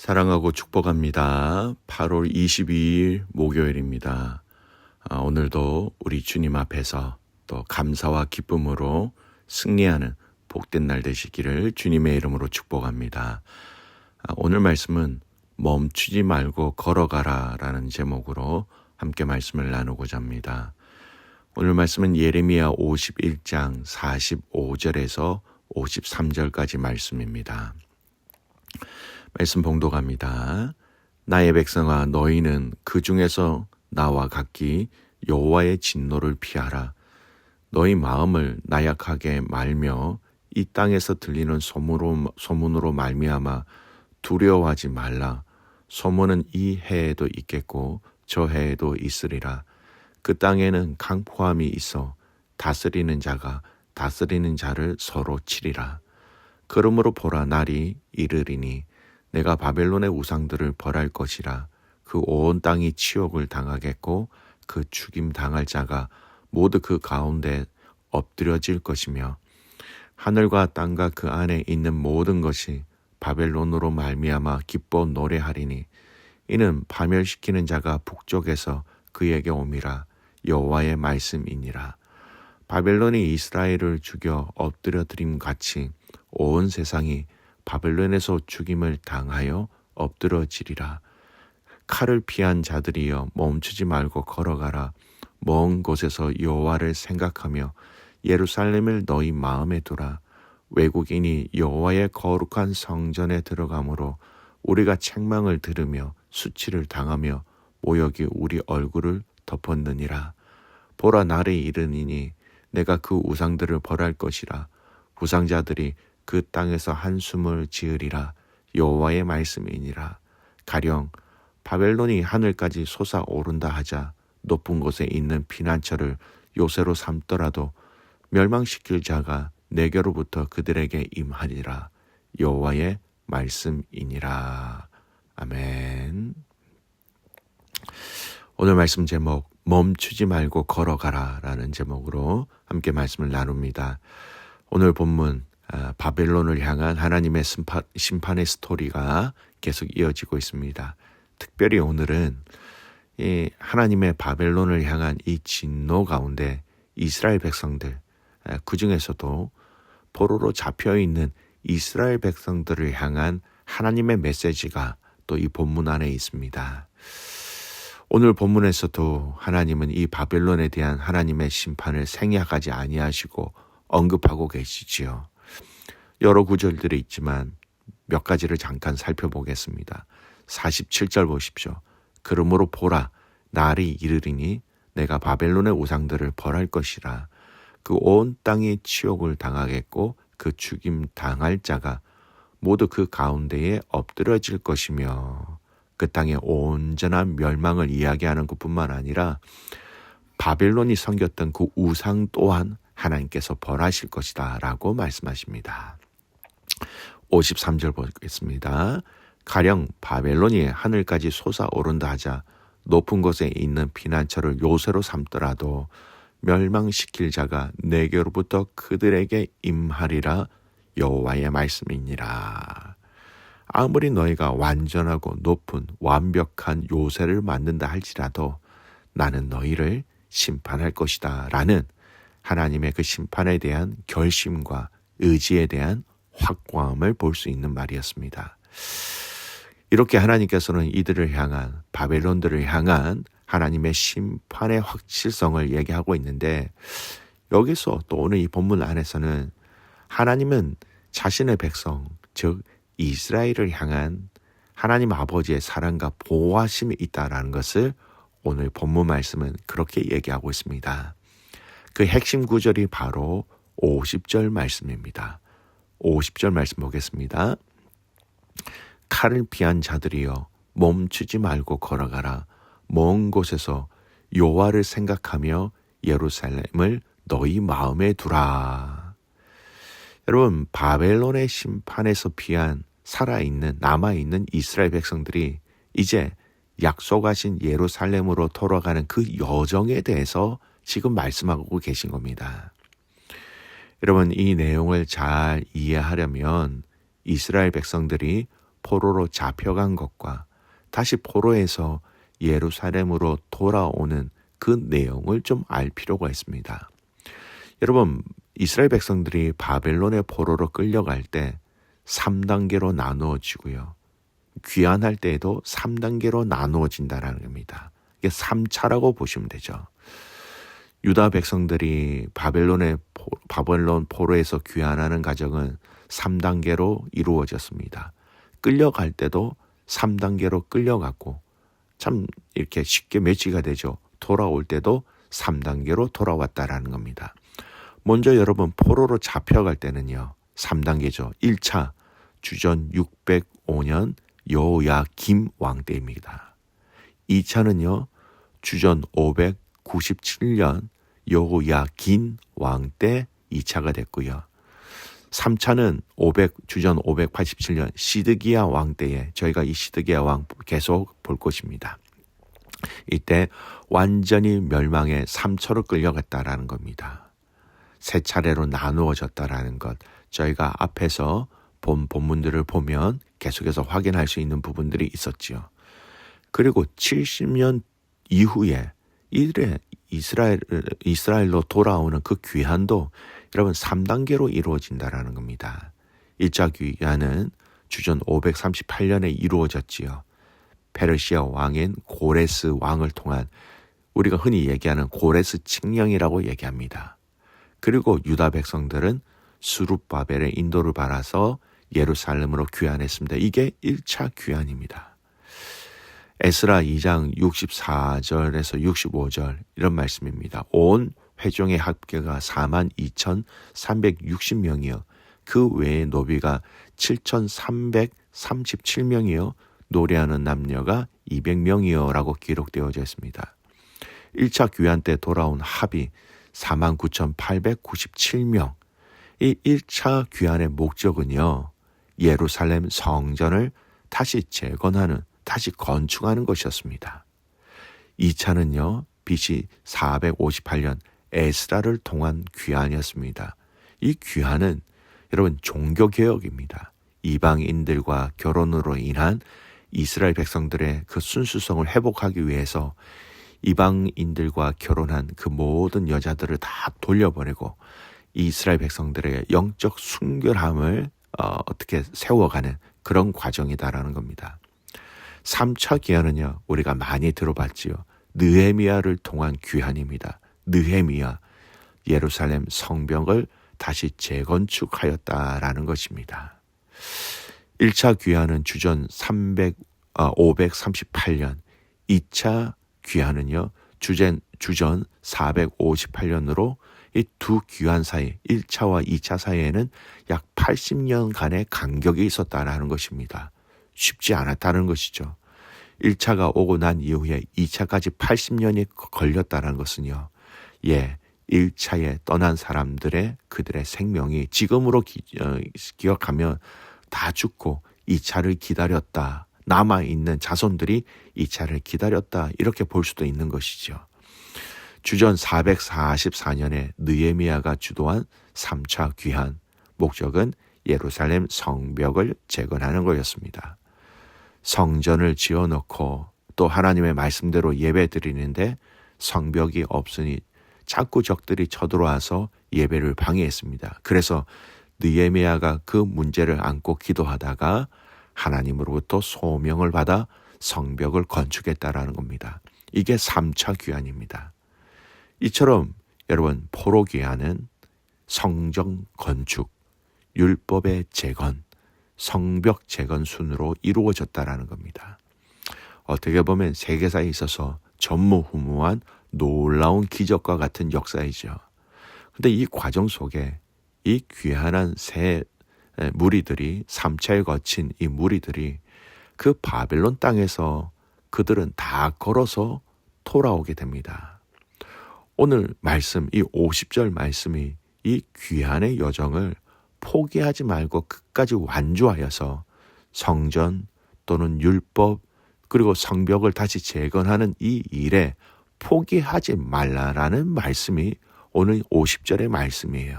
사랑하고 축복합니다. 8월 22일 목요일입니다. 오늘도 우리 주님 앞에서 또 감사와 기쁨으로 승리하는 복된 날 되시기를 주님의 이름으로 축복합니다. 오늘 말씀은 멈추지 말고 걸어가라 라는 제목으로 함께 말씀을 나누고자 합니다. 오늘 말씀은 예레미야 51장 45절에서 53절까지 말씀입니다. 말씀 봉독합니다. 나의 백성아, 너희는 그 중에서 나와 각기 여호와의 진노를 피하라. 너희 마음을 나약하게 말며 이 땅에서 들리는 소문으로 말미암아 두려워하지 말라. 소문은 이 해에도 있겠고 저 해에도 있으리라. 그 땅에는 강포함이 있어 다스리는 자가 다스리는 자를 서로 치리라. 그러므로 보라, 날이 이르리니 내가 바벨론의 우상들을 벌할 것이라. 그 온 땅이 치욕을 당하겠고 그 죽임 당할 자가 모두 그 가운데 엎드려질 것이며 하늘과 땅과 그 안에 있는 모든 것이 바벨론으로 말미암아 기뻐 노래하리니 이는 파멸시키는 자가 북쪽에서 그에게 옴이라. 여호와의 말씀이니라. 바벨론이 이스라엘을 죽여 엎드려드림 같이 온 세상이 바벨론에서 죽임을 당하여 엎드러지리라. 칼을 피한 자들이여 멈추지 말고 걸어가라. 먼 곳에서 여호와를 생각하며 예루살렘을 너희 마음에 두라. 외국인이 여호와의 거룩한 성전에 들어가므로 우리가 책망을 들으며 수치를 당하며 모욕이 우리 얼굴을 덮었느니라. 보라, 날이 이르니니 내가 그 우상들을 벌할 것이라. 부상자들이 그 땅에서 한숨을 지으리라. 여호와의 말씀이니라. 가령 바벨론이 하늘까지 솟아오른다 하자 높은 곳에 있는 피난처를 요새로 삼더라도 멸망시킬 자가 내게로부터 그들에게 임하리라. 여호와의 말씀이니라. 아멘. 오늘 말씀 제목, 멈추지 말고 걸어가라 라는 제목으로 함께 말씀을 나눕니다. 오늘 본문 바벨론을 향한 하나님의 심판의 스토리가 계속 이어지고 있습니다. 특별히 오늘은 이 하나님의 바벨론을 향한 이 진노 가운데 이스라엘 백성들, 그 중에서도 포로로 잡혀있는 이스라엘 백성들을 향한 하나님의 메시지가 또 이 본문 안에 있습니다. 오늘 본문에서도 하나님은 이 바벨론에 대한 하나님의 심판을 생략하지 아니하시고 언급하고 계시지요. 여러 구절들이 있지만 몇 가지를 잠깐 살펴보겠습니다. 47절 보십시오. 그러므로 보라, 날이 이르리니 내가 바벨론의 우상들을 벌할 것이라. 그 온 땅이 치욕을 당하겠고 그 죽임 당할 자가 모두 그 가운데에 엎드러질 것이며, 그 땅의 온전한 멸망을 이야기하는 것뿐만 아니라 바벨론이 섬겼던 그 우상 또한 하나님께서 벌하실 것이다 라고 말씀하십니다. 53절 보겠습니다. 가령 바벨론이 하늘까지 솟아오른다 하자 높은 곳에 있는 피난처를 요새로 삼더라도 멸망시킬 자가 내게로부터 그들에게 임하리라. 여호와의 말씀이니라. 아무리 너희가 완전하고 높은 완벽한 요새를 만든다 할지라도 나는 너희를 심판할 것이다 라는 하나님의 그 심판에 대한 결심과 의지에 대한 확고함을 볼 수 있는 말이었습니다. 이렇게 하나님께서는 이들을 향한, 바벨론들을 향한 하나님의 심판의 확실성을 얘기하고 있는데, 여기서 또 오늘 이 본문 안에서는 하나님은 자신의 백성, 즉 이스라엘을 향한 하나님 아버지의 사랑과 보호하심이 있다라는 것을 오늘 본문 말씀은 그렇게 얘기하고 있습니다. 그 핵심 구절이 바로 50절 말씀입니다. 50절 말씀 보겠습니다. 칼을 피한 자들이여 멈추지 말고 걸어가라. 먼 곳에서 여호와를 생각하며 예루살렘을 너희 마음에 두라. 여러분, 바벨론의 심판에서 피한 살아있는, 남아있는 이스라엘 백성들이 이제 약속하신 예루살렘으로 돌아가는 그 여정에 대해서 지금 말씀하고 계신 겁니다. 여러분, 이 내용을 잘 이해하려면 이스라엘 백성들이 포로로 잡혀간 것과 다시 포로에서 예루살렘으로 돌아오는 그 내용을 좀 알 필요가 있습니다. 여러분, 이스라엘 백성들이 바벨론의 포로로 끌려갈 때 3단계로 나누어지고요. 귀환할 때에도 3단계로 나누어진다는 겁니다. 이게 3차라고 보시면 되죠. 유다 백성들이 바벨론 포로에서 귀환하는 과정은 3단계로 이루어졌습니다. 끌려갈 때도 3단계로 끌려갔고 참 이렇게 쉽게 매치가 되죠. 돌아올 때도 3단계로 돌아왔다라는 겁니다. 먼저 여러분 포로로 잡혀갈 때는요. 3단계죠. 1차 주전 605년 여호야김 왕 때입니다. 2차는요. 주전 597년 여호야긴 왕 때 2차가 됐고요. 3차는 주전 587년 시드기야 왕 때에 저희가 이 시드기야 왕 계속 볼 것입니다. 이때 완전히 멸망의 3초로 끌려갔다라는 겁니다. 세 차례로 나누어졌다라는 것 저희가 앞에서 본 본문들을 보면 계속해서 확인할 수 있는 부분들이 있었지요. 그리고 70년 이후에 이스라엘로 돌아오는 그 귀환도 여러분 3단계로 이루어진다라는 겁니다. 1차 귀환은 주전 538년에 이루어졌지요. 페르시아 왕인 고레스 왕을 통한 우리가 흔히 얘기하는 고레스 칙령이라고 얘기합니다. 그리고 유다 백성들은 스룹바벨의 인도를 받아서 예루살렘으로 귀환했습니다. 이게 1차 귀환입니다. 에스라 2장 64절에서 65절 이런 말씀입니다. 온 회중의 합계가 42,360명이요. 그 외의 노비가 7,337명이요. 노래하는 남녀가 200명이요 라고 기록되어져 있습니다. 1차 귀환 때 돌아온 합이 49,897명. 이 1차 귀환의 목적은요. 예루살렘 성전을 다시 재건하는, 다시 건축하는 것이었습니다. 2차는요. BC 458년 에스라를 통한 귀환이었습니다. 이 귀환은 여러분 종교개혁입니다. 이방인들과 결혼으로 인한 이스라엘 백성들의 그 순수성을 회복하기 위해서 이방인들과 결혼한 그 모든 여자들을 다 돌려보내고 이스라엘 백성들의 영적 순결함을 어떻게 세워가는 그런 과정이다라는 겁니다. 3차 귀환은요. 우리가 많이 들어봤지요. 느헤미야를 통한 귀환입니다. 느헤미야 예루살렘 성벽을 다시 재건축하였다라는 것입니다. 1차 귀환은 주전 538년, 2차 귀환은요. 주전 458년으로 이 두 귀환 사이 1차와 2차 사이에는 약 80년간의 간격이 있었다는 것입니다. 쉽지 않았다는 것이죠. 1차가 오고 난 이후에 2차까지 80년이 걸렸다는 것은요. 1차에 떠난 사람들의 그들의 생명이 지금으로 기억하면 다 죽고 2차를 기다렸다. 남아있는 자손들이 2차를 기다렸다. 이렇게 볼 수도 있는 것이죠. 주전 444년에 느헤미야가 주도한 3차 귀환, 목적은 예루살렘 성벽을 재건하는 거였습니다. 성전을 지어놓고 또 하나님의 말씀대로 예배 드리는데 성벽이 없으니 자꾸 적들이 쳐들어와서 예배를 방해했습니다. 그래서 느헤미야가 그 문제를 안고 기도하다가 하나님으로부터 소명을 받아 성벽을 건축했다라는 겁니다. 이게 3차 귀환입니다. 이처럼 여러분 포로 귀환은 성전 건축, 율법의 재건, 성벽 재건 순으로 이루어졌다라는 겁니다. 어떻게 보면 세계사에 있어서 전무후무한 놀라운 기적과 같은 역사이죠. 그런데 이 과정 속에 이 귀환한 새 무리들이 3차에 거친 이 무리들이 그 바벨론 땅에서 그들은 다 걸어서 돌아오게 됩니다. 오늘 말씀, 이 50절 말씀이 이 귀환의 여정을 포기하지 말고 끝까지 완주하여서 성전 또는 율법 그리고 성벽을 다시 재건하는 이 일에 포기하지 말라라는 말씀이 오늘 50절의 말씀이에요.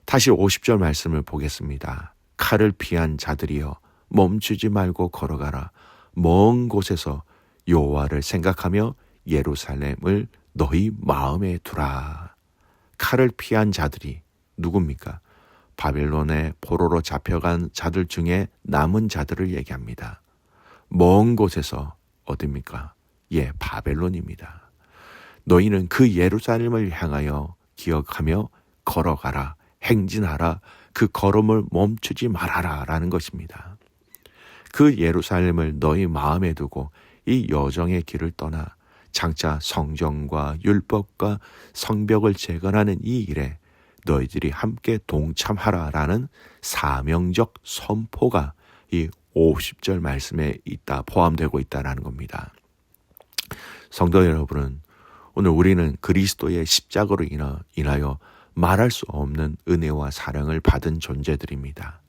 다시 50절 말씀을 보겠습니다. 칼을 피한 자들이여 멈추지 말고 걸어가라. 먼 곳에서 여호와를 생각하며 예루살렘을 너희 마음에 두라. 칼을 피한 자들이 누굽니까? 바벨론의 포로로 잡혀간 자들 중에 남은 자들을 얘기합니다. 먼 곳에서 어딥니까? 바벨론입니다. 너희는 그 예루살렘을 향하여 기억하며 걸어가라, 행진하라, 그 걸음을 멈추지 말아라 라는 것입니다. 그 예루살렘을 너희 마음에 두고 이 여정의 길을 떠나 장차 성전과 율법과 성벽을 재건하는 이 일에 너희들이 함께 동참하라라는 사명적 선포가 이 50절 말씀에 포함되고 있다는 겁니다. 성도 여러분은 오늘 우리는 그리스도의 십자가로 인하여 말할 수 없는 은혜와 사랑을 받은 존재들입니다.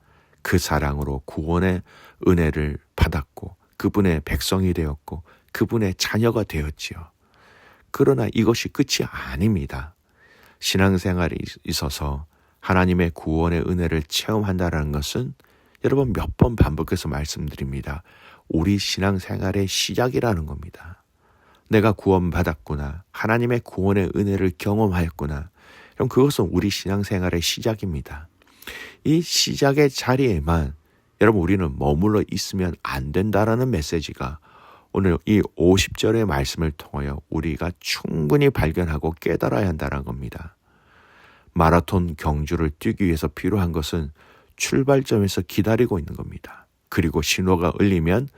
그 사랑으로 구원의 은혜를 받았고 그분의 백성이 되었고 그분의 자녀가 되었지요. 그러나 이것이 끝이 아닙니다. 신앙생활에 있어서 하나님의 구원의 은혜를 체험한다는 것은 여러분 몇 번 반복해서 말씀드립니다. 우리 신앙생활의 시작이라는 겁니다. 내가 구원받았구나. 하나님의 구원의 은혜를 경험하였구나. 그럼 그것은 우리 신앙생활의 시작입니다. 이 시작의 자리에만 여러분 우리는 머물러 있으면 안 된다라는 메시지가 오늘 이 50절의 말씀을 통하여 우리가 충분히 발견하고 깨달아야 한다는 겁니다. 마라톤 경주를 뛰기 위해서 필요한 것은 출발점에서 기다리고 있는 겁니다. 그리고 신호가 울리면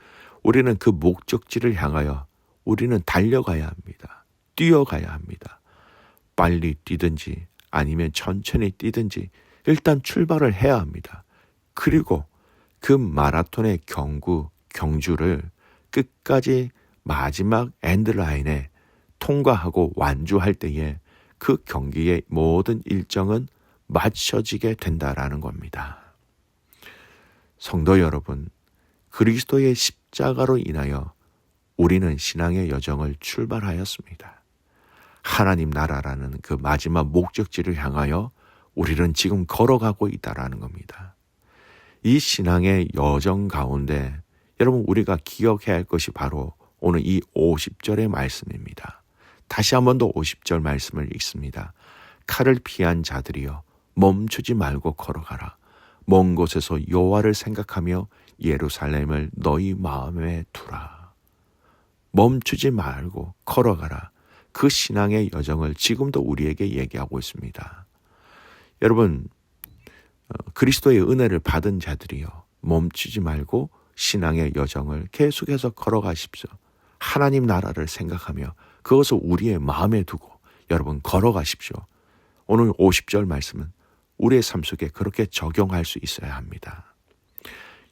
우리는 그 목적지를 향하여 우리는 달려가야 합니다. 뛰어가야 합니다. 빨리 뛰든지 아니면 천천히 뛰든지 일단 출발을 해야 합니다. 그리고 그 마라톤의 경주를 끝까지 마지막 엔드라인에 통과하고 완주할 때에 그 경기의 모든 일정은 맞춰지게 된다라는 겁니다. 성도 여러분, 그리스도의 십자가로 인하여 우리는 신앙의 여정을 출발하였습니다. 하나님 나라라는 그 마지막 목적지를 향하여 우리는 지금 걸어가고 있다라는 겁니다. 이 신앙의 여정 가운데 여러분 우리가 기억해야 할 것이 바로 오늘 이 50절의 말씀입니다. 다시 한 번 더 50절 말씀을 읽습니다. 칼을 피한 자들이여 멈추지 말고 걸어가라. 먼 곳에서 여호와를 생각하며 예루살렘을 너희 마음에 두라. 멈추지 말고 걸어가라. 그 신앙의 여정을 지금도 우리에게 얘기하고 있습니다. 여러분 그리스도의 은혜를 받은 자들이여 멈추지 말고 신앙의 여정을 계속해서 걸어가십시오. 하나님 나라를 생각하며 그것을 우리의 마음에 두고 여러분 걸어가십시오. 오늘 50절 말씀은 우리의 삶 속에 그렇게 적용할 수 있어야 합니다.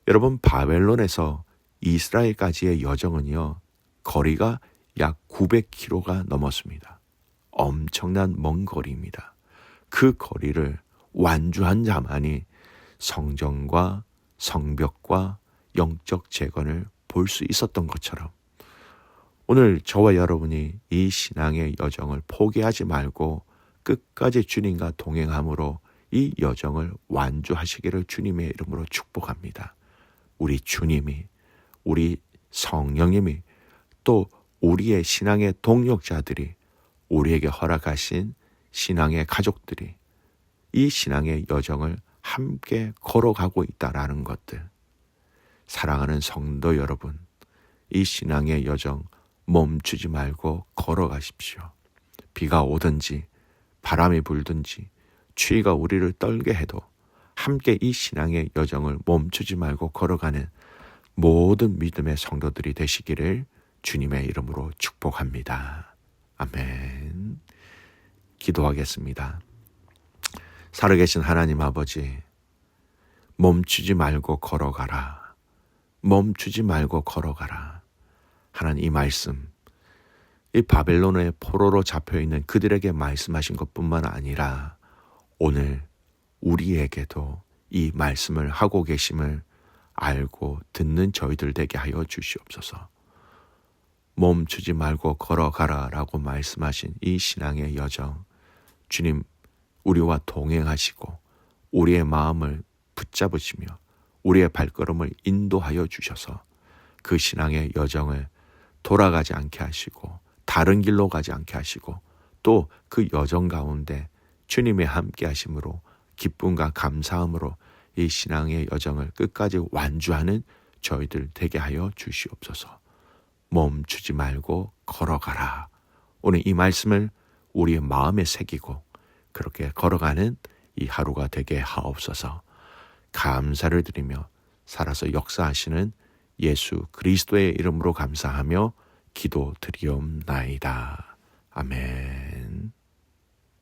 여러분 바벨론에서 이스라엘까지의 여정은요 거리가 약 900km가 넘었습니다. 엄청난 먼 거리입니다. 그 거리를 완주한 자만이 성전과 성벽과 영적 재건을 볼 수 있었던 것처럼 오늘 저와 여러분이 이 신앙의 여정을 포기하지 말고 끝까지 주님과 동행함으로 이 여정을 완주하시기를 주님의 이름으로 축복합니다. 우리 주님이, 우리 성령님이 또 우리의 신앙의 동역자들이 우리에게 허락하신 신앙의 가족들이 이 신앙의 여정을 함께 걸어가고 있다라는 것들. 사랑하는 성도 여러분, 이 신앙의 여정 멈추지 말고 걸어가십시오. 비가 오든지 바람이 불든지 추위가 우리를 떨게 해도 함께 이 신앙의 여정을 멈추지 말고 걸어가는 모든 믿음의 성도들이 되시기를 주님의 이름으로 축복합니다. 아멘. 기도하겠습니다. 살아계신 하나님 아버지, 멈추지 말고 걸어가라. 멈추지 말고 걸어가라. 하나님 이 말씀, 이 바벨론의 포로로 잡혀있는 그들에게 말씀하신 것뿐만 아니라 오늘 우리에게도 이 말씀을 하고 계심을 알고 듣는 저희들 되게 하여 주시옵소서. 멈추지 말고 걸어가라 라고 말씀하신 이 신앙의 여정, 주님 우리와 동행하시고 우리의 마음을 붙잡으시며 우리의 발걸음을 인도하여 주셔서 그 신앙의 여정을 돌아가지 않게 하시고 다른 길로 가지 않게 하시고 또 그 여정 가운데 주님의 함께 하심으로 기쁨과 감사함으로 이 신앙의 여정을 끝까지 완주하는 저희들 되게 하여 주시옵소서. 멈추지 말고 걸어가라. 오늘 이 말씀을 우리의 마음에 새기고 그렇게 걸어가는 이 하루가 되게 하옵소서. 감사를 드리며 살아서 역사하시는 예수 그리스도의 이름으로 감사하며 기도드리옵나이다. 아멘.